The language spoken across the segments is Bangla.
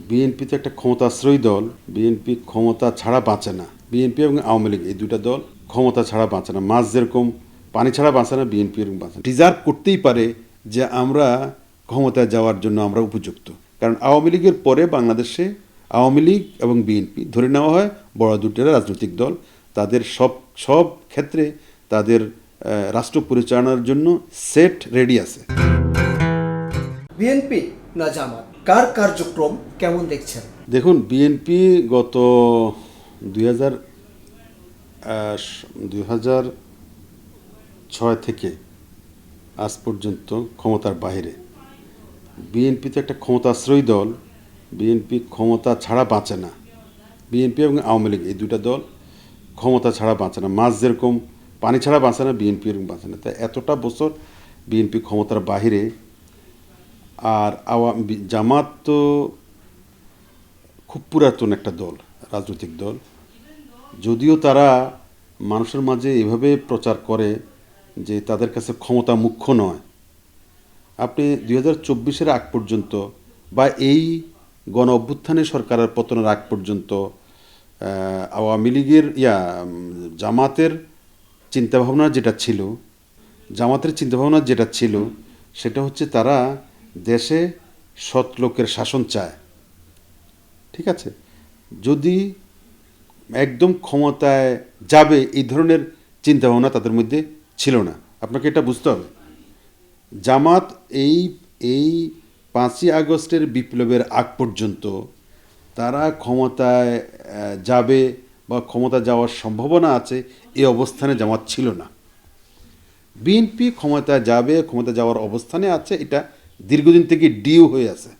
বিএনপি তো একটা ক্ষমতাশ্রয়ী দল। বিএনপি ক্ষমতা ছাড়া বাঁচে না। বিএনপি এবং আওয়ামী লীগ এই দুইটা দল ক্ষমতা ছাড়া বাঁচে না। মাছ যেরকম পানি ছাড়া বাঁচে না, বিএনপি এরকম বাঁচে না। ডিজার্ভ করতেই পারে যে আমরা ক্ষমতায় যাওয়ার জন্য আমরা উপযুক্ত। কারণ আওয়ামী লীগের পরে বাংলাদেশে আওয়ামী লীগ এবং বিএনপি ধরে নেওয়া হয় বড় দুটো রাজনৈতিক দল। তাদের সব ক্ষেত্রে তাদের রাষ্ট্র পরিচালনার জন্য সেট রেডি আছে। বিএনপি না জামাত, কার কার্যক্রম কেমন দেখছেন? দেখুন, বিএনপি গত 2006 থেকে আজ পর্যন্ত ক্ষমতার বাইরে। বিএনপি তো একটা ক্ষমতাশ্রয়ী দল। বিএনপি ক্ষমতা ছাড়া বাঁচে না। বিএনপি এবং আওয়ামী লীগ এই দুইটা দল ক্ষমতা ছাড়া বাঁচে না। মাছ যেরকম পানি ছাড়া বাঁচে না, বিএনপি এরকম বাঁচে না। তাই এতটা বছর বিএনপি ক্ষমতার বাহিরে। আর জামাত তো খুব পুরাতন একটা দল, রাজনৈতিক দল। যদিও তারা মানুষের মাঝে এভাবে প্রচার করে যে তাদের কাছে ক্ষমতা মুখ্য নয়। আপনি 2024-এর আগ পর্যন্ত বা এই গণ অভ্যুত্থানের সরকারের পতনের আগ পর্যন্ত আওয়ামী লীগের জামাতের চিন্তাভাবনা যেটা ছিল সেটা হচ্ছে তারা দেশে সৎ লোকের শাসন চায়। ঠিক আছে, যদি একদম ক্ষমতায় যাবে এই ধরনের চিন্তাভাবনা তাদের মধ্যে ছিল না। আপনাকে এটা বুঝতে হবে। জামাত এই 5ই আগস্টের বিপ্লবের আগ পর্যন্ত তারা ক্ষমতায় যাবে বা ক্ষমতা যাওয়ার সম্ভাবনা আছে এই অবস্থানে জামাত ছিল না। বিএনপি ক্ষমতায় যাবে, ক্ষমতা যাওয়ার অবস্থানে আছে, এটা দীর্ঘদিন থেকে ডিউ হয়ে আছে।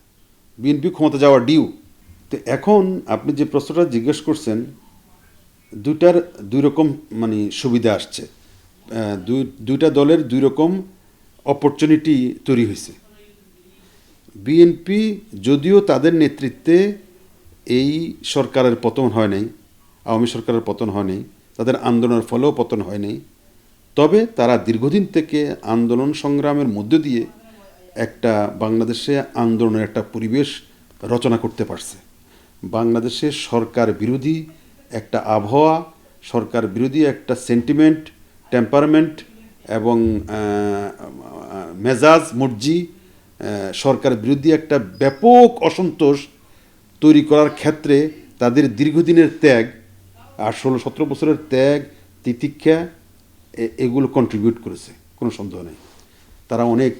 বিএনপি ক্ষমতা যাওয়ার ডিউ। তো এখন আপনি যে প্রশ্নটা জিজ্ঞেস করছেন, দুইটার দুই রকম সুবিধা আসছে। দুইটা দলের দুই রকম অপরচুনিটি তৈরি হয়েছে। বিএনপি যদিও তাদের নেতৃত্বে এই সরকারের পতন হয় নাই, আওয়ামী সরকারের পতন হয় নাই, তাদের আন্দোলনের ফলেও পতন হয় নাই, তবে তারা দীর্ঘদিন থেকে আন্দোলন সংগ্রামের মধ্য দিয়ে একটা বাংলাদেশে আন্দোলনের একটা পরিবেশ রচনা করতে পারছে। বাংলাদেশে সরকার বিরোধী একটা আবহাওয়া, সরকার বিরোধী একটা সেন্টিমেন্ট, টেম্পারমেন্ট এবং মেজাজ মর্জি, সরকার বিরোধী একটা ব্যাপক অসন্তোষ তৈরি করার ক্ষেত্রে তাদের দীর্ঘদিনের ত্যাগ আর 16-17 বছরের ত্যাগ, তিতিক্ষা এগুলো কন্ট্রিবিউট করেছে, কোনো সন্দেহ নেই। তারা অনেক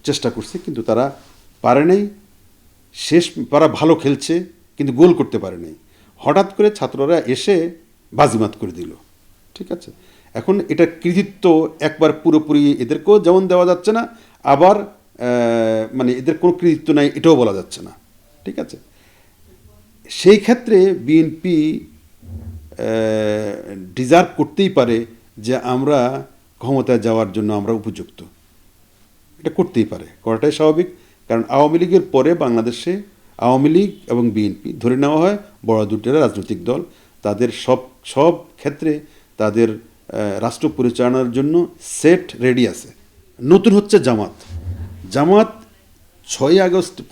চেষ্টা করছে কিন্তু তারা পারে নাই। তারা ভালো খেলছে কিন্তু গোল করতে পারে নাই। হঠাৎ করে ছাত্ররা এসে বাজিমাত করে দিল। ঠিক আছে, এখন এটা কৃতিত্ব একবার পুরোপুরি এদেরকেও যেমন দেওয়া যাচ্ছে না, আবার এদের কোনো কৃতিত্ব নাই এটাও বলা যাচ্ছে না। ঠিক আছে, সেই ক্ষেত্রে বিএনপি ডিজার্ভ করতেই পারে যে আমরা ক্ষমতায় যাওয়ার জন্য আমরা উপযুক্ত। এটা করতেই পারে, করাটাই স্বাভাবিক। কারণ আওয়ামী লীগের পরে বাংলাদেশে আওয়ামী লীগ এবং বিএনপি ধরে নেওয়া হয় বড় দুটো রাজনৈতিক দল। তাদের সব ক্ষেত্রে তাদের রাষ্ট্র পরিচালনার জন্য সেট রেডি আছে। নতুন হচ্ছে জামাত।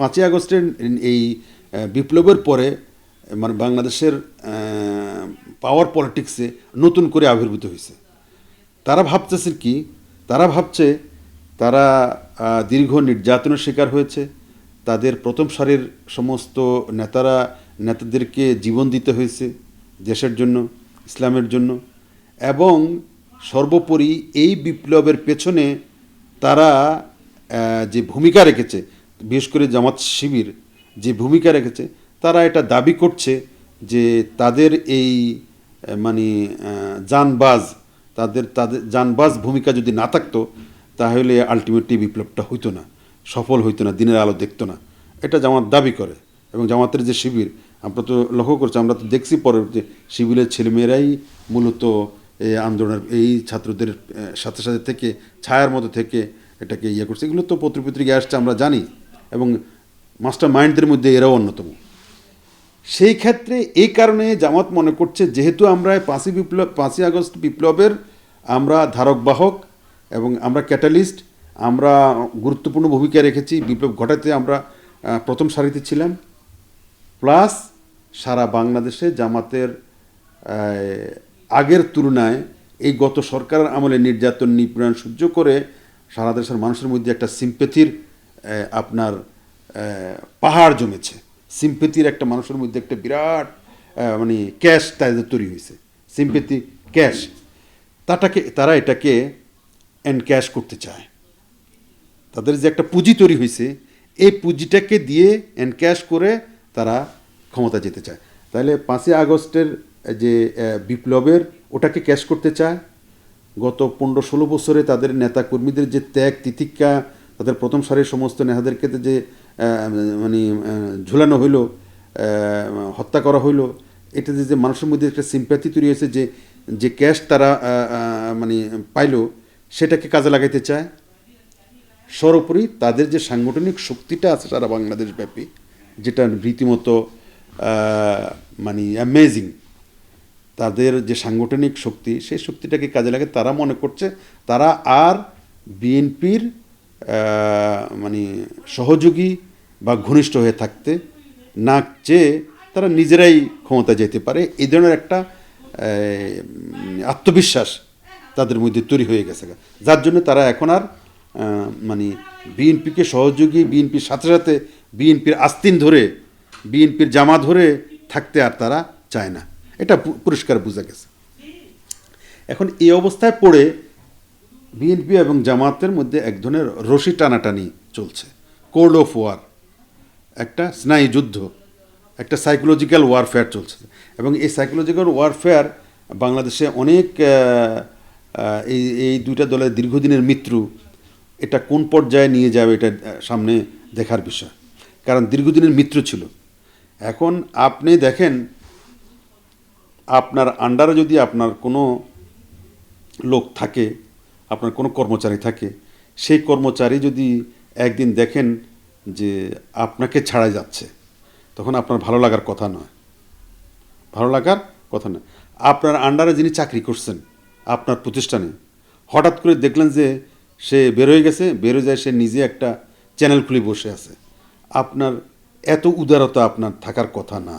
5ই আগস্টের এই বিপ্লবের পরে বাংলাদেশের পাওয়ার পলিটিক্সে নতুন করে আবির্ভূত হয়েছে। তারা ভাবছে তারা দীর্ঘ নির্যাতনের শিকার হয়েছে। তাদের প্রথম সারির সমস্ত নেতাদেরকে জীবন দিতে হয়েছে দেশের জন্য, ইসলামের জন্য। এবং সর্বোপরি এই বিপ্লবের পেছনে তারা যে ভূমিকা রেখেছে, বিশেষ করে জামাত শিবির যে ভূমিকা রেখেছে, তারা এটা দাবি করছে যে তাদের এই তাদের জানবাজ ভূমিকা যদি না থাকতো তাহলে আলটিমেটলি বিপ্লবটা হইতো না, সফল হইতো না, দিনের আলো দেখতো না। এটা জামাত দাবি করে। এবং জামাতের যে শিবির, আমরা তো লক্ষ্য করছি, আমরা তো দেখছি পরে যে শিবিরের ছেলেমেয়েরাই মূলত এই আন্দোলনের এই ছাত্রদের সাথে থেকে ছায়ার মতো থেকে এটাকে করছে। এগুলো তো পত্রপত্রিকায় আসছে, আমরা জানি। এবং মাস্টার মাইন্ডদের মধ্যে এরাও অন্যতম। সেই ক্ষেত্রে এই কারণে জামাত মনে করছে যেহেতু আমরা 5ই আগস্ট বিপ্লবের আমরা ধারক বাহক এবং আমরা ক্যাটালিস্ট, আমরা গুরুত্বপূর্ণ ভূমিকা রেখেছি, বিপ্লব ঘটাতে আমরা প্রথম সারিতে ছিলাম, প্লাস সারা বাংলাদেশে জামাতের আগের তুলনায় এই গত সরকারের আমলে নির্যাতন নিপীড়ন সহ্য করে সারা দেশের মানুষের মধ্যে একটা সিম্পেথির আপনার পাহাড় জমেছে। সিম্পেথির একটা মানুষের মধ্যে একটা বিরাট মানে ক্যাশ তাদের তৈরি হয়েছে, সিম্পেথি ক্যাশ। তারা এটাকে এনক্যাশ করতে চায়। তাদের যে একটা পুঁজি তৈরি হয়েছে, এই পুঁজিটাকে দিয়ে এনক্যাশ করে তারা ক্ষমতা যেতে চায়। তাহলে 5ই আগস্টের যে বিপ্লবের ওটাকে ক্যাশ করতে চায়। গত 15-16 বছরে তাদের নেতা কর্মীদের যে ত্যাগ তিতিক্ষা, তাদের প্রথম সারির সমস্ত নেতাদেরকে যে মানে ঝুলানো হইলো, হত্যা করা হইলো, এটা যে মানুষের মধ্যে একটা সিম্প্যাথি তৈরি হয়েছে, যে ক্যাশ তারা মানে পাইলো, সেটাকে কাজে লাগাইতে চায়। সর্বোপরি তাদের যে সাংগঠনিক শক্তিটা আছে সারা বাংলাদেশ ব্যাপী, যেটা রীতিমতো মানে অ্যামেজিং, তাদের যে সাংগঠনিক শক্তি, সেই শক্তিটাকে কাজে লাগে। তারা মনে করছে তারা আর বিএনপির মানে সহযোগী বা ঘনিষ্ঠ হয়ে থাকতে না চেয়ে তারা নিজেরাই ক্ষমতা যেতে পারে, এই ধরনের একটা আত্মবিশ্বাস তাদের মধ্যে তৈরি হয়ে গেছে, যার জন্য তারা এখন আর মানে বিএনপিকে সহযোগী, বিএনপির সাথে সাথে বিএনপির আস্তিন ধরে, বিএনপির জামা ধরে থাকতে আর তারা চায় না। এটা পরিষ্কার বোঝা গেছে। এখন এই অবস্থায় পড়ে বিএনপি এবং জামাতের মধ্যে এক ধরনের রশি টানাটানি চলছে, কোল্ড অফ ওয়ার, একটা স্নায়ু যুদ্ধ, একটা সাইকোলজিক্যাল ওয়ারফেয়ার চলছে। এবং এই সাইকোলজিক্যাল ওয়ারফেয়ার বাংলাদেশে অনেক এই দুইটা দলের দীর্ঘদিনের মিত্র, এটা কোন পর্যায়ে নিয়ে যাবে এটা সামনে দেখার বিষয়, কারণ দীর্ঘদিনের মিত্র ছিল। এখন আপনি দেখেন, আপনার আন্ডারে যদি আপনার কোনো লোক থাকে, আপনার কোনো কর্মচারী থাকে, সেই কর্মচারী যদি একদিন দেখেন যে আপনাকে ছাড়া যাচ্ছে, তখন আপনার ভালো লাগার কথা নয়, ভালো লাগার কথা নয়। আপনার আন্ডারে যিনি চাকরি করছেন আপনার প্রতিষ্ঠানে, হঠাৎ করে দেখলেন যে সে বের হয়ে গেছে, বের হয়ে যায়, সে নিজে একটা চ্যানেল খুলে বসে আছে, আপনার এত উদারতা আপনার থাকার কথা না।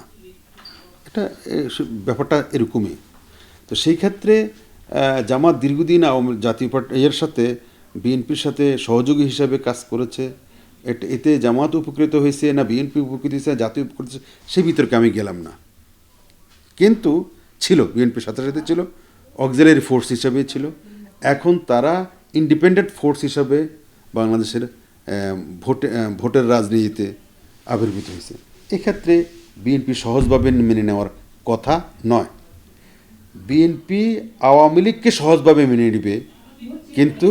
এটা ব্যাপারটা এরকমই। তো সেই ক্ষেত্রে জামাত দীর্ঘদিন জাতীয় পার্টি এর সাথে, বিএনপির সাথে সহযোগী হিসাবে কাজ করেছে। এতে জামাত উপকৃত হয়েছে না বিএনপি উপকৃত হয়েছে, জাতীয় উপকৃত হয়েছে, সেই বিতর্কে আমি গেলাম না। কিন্তু ছিল, বিএনপির সাথে সাথে ছিল, অক্সিলারি ফোর্স হিসাবে ছিল। এখন তারা ইন্ডিপেন্ডেন্ট ফোর্স হিসাবে বাংলাদেশের ভোটের রাজনীতিতে আবির্ভূত হয়েছে। এক্ষেত্রে বিএনপি সহজভাবে মেনে নেওয়ার কথা নয়। বিএনপি আওয়ামী লীগকে সহজভাবে মেনে নেবে, কিন্তু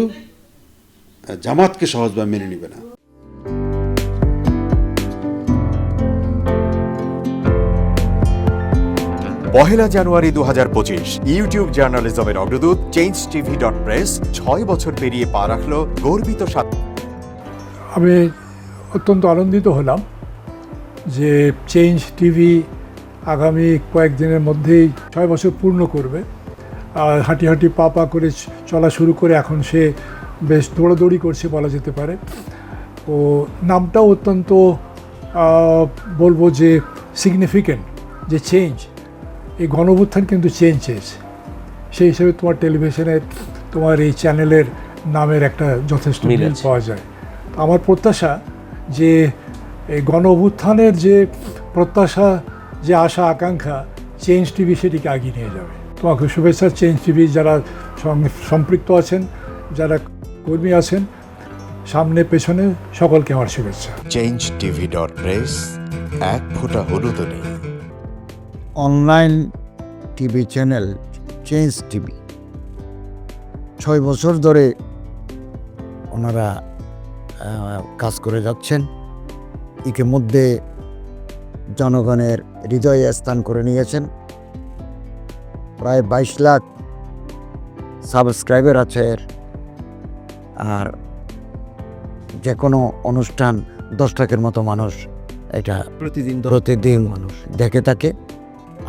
জামাতকে সহজভাবে মেনে নেবে না। পহেলা জানুয়ারি 2025 ইউটিউব জার্নালিজমের অগ্রদূত changetv.press 6 বছর পেরিয়ে পা রাখল গর্বিত আমি অত্যন্ত আনন্দিত হলাম যে চেঞ্জ টিভি আগামী কয়েকদিনের মধ্যেই 6 বছর পূর্ণ করবে। আর হাঁটি হাঁটি পা পা করে চলা শুরু করে এখন সে বেশ দৌড়াদৌড়ি করছে বলা যেতে পারে। ও নামটাও অত্যন্ত বলবো যে সিগনিফিক্যান্ট, যে চেঞ্জ, এই গণঅভ্যুত্থান কিন্তু চেঞ্জ চেয়েছে। সেই হিসেবে তোমার টেলিভিশনের, তোমার এই চ্যানেলের নামের একটা যথেষ্ট মিল পাওয়া যায়। আমার প্রত্যাশা যে এই গণঅভ্যুত্থানের যে প্রত্যাশা, যে আশা আকাঙ্ক্ষা, চেঞ্জ টিভি সেটিকে এগিয়ে নিয়ে যাবে। তোমাকে শুভেচ্ছা। চেঞ্জ টিভি যারা সম্পৃক্ত আছেন, যারা কর্মী আছেন, সামনে পেছনে সকলকে আমার শুভেচ্ছা। changetv.press এক ফোঁটা হলুদ নেই। Online TV channel change TV 6 বছর ধরে ওনারা কাজ করে যাচ্ছেন। ইতিমধ্যে জনগণের হৃদয়ে স্থান করে নিয়েছেন। প্রায় 22 লাখ সাবস্ক্রাইবার আছে। আর যে কোনো অনুষ্ঠান 10 লাখের মতো মানুষ এটা প্রতিদিন মানুষ দেখে থাকে।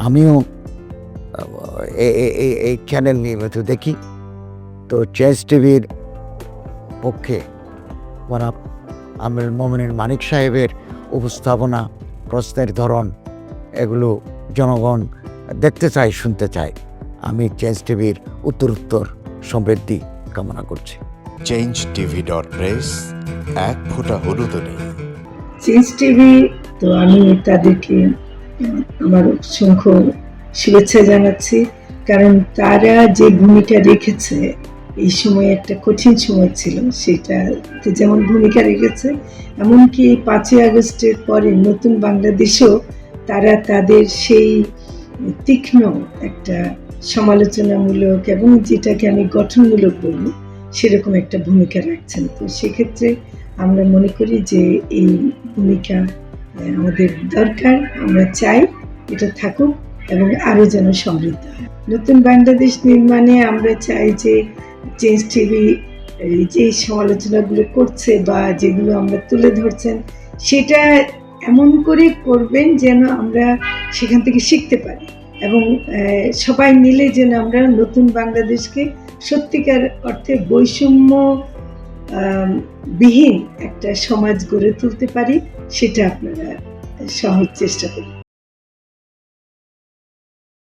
আমিও এই চ্যানেল নিয়মিত দেখি। তো চেঞ্জ টিভির পক্ষে আমির মোমিনুল মানিক সাহেবের উপস্থাপনা, প্রশ্নের ধরন এগুলো জনগণ দেখতে চায়, শুনতে চায়। আমি চেঞ্জ টিভির উত্তরোত্তর সমৃদ্ধি কামনা করছি। changetv.press, এক ফোঁটা হলুদও নেই। চেঞ্জ টিভি, তো আমি তাদেরকে আমার অসংখ্য শুভেচ্ছা জানাচ্ছি, কারণ তারা যে ভূমিকা রেখেছে এই সময়, একটা কঠিন সময় ছিল, সেটাতে যেমন ভূমিকা রেখেছে, এমনকি 5ই আগস্টের পরে নতুন বাংলাদেশেও তারা তাদের সেই তীক্ষ্ণ একটা সমালোচনামূলক এবং যেটাকে আমি গঠনমূলক বলবো সেরকম একটা ভূমিকা রাখছেন। তো সেক্ষেত্রে আমরা মনে করি যে এই ভূমিকা আমাদের দরকার, আমরা চাই এটা থাকুক এবং আরও যেন সমৃদ্ধ হয়। নতুন বাংলাদেশ নির্মাণে আমরা চাই যে চেঞ্জ টিভি যে সমালোচনাগুলো করছে বা যেগুলো আমরা তুলে ধরছেন, সেটা এমন করে করবেন যেন আমরা সেখান থেকে শিখতে পারি এবং সবাই মিলে যেন আমরা নতুন বাংলাদেশকে সত্যিকার অর্থে বৈষম্য বিহীন একটা সমাজ গড়ে তুলতে পারি, সেটা আপনারা সহজ চেষ্টা করুন।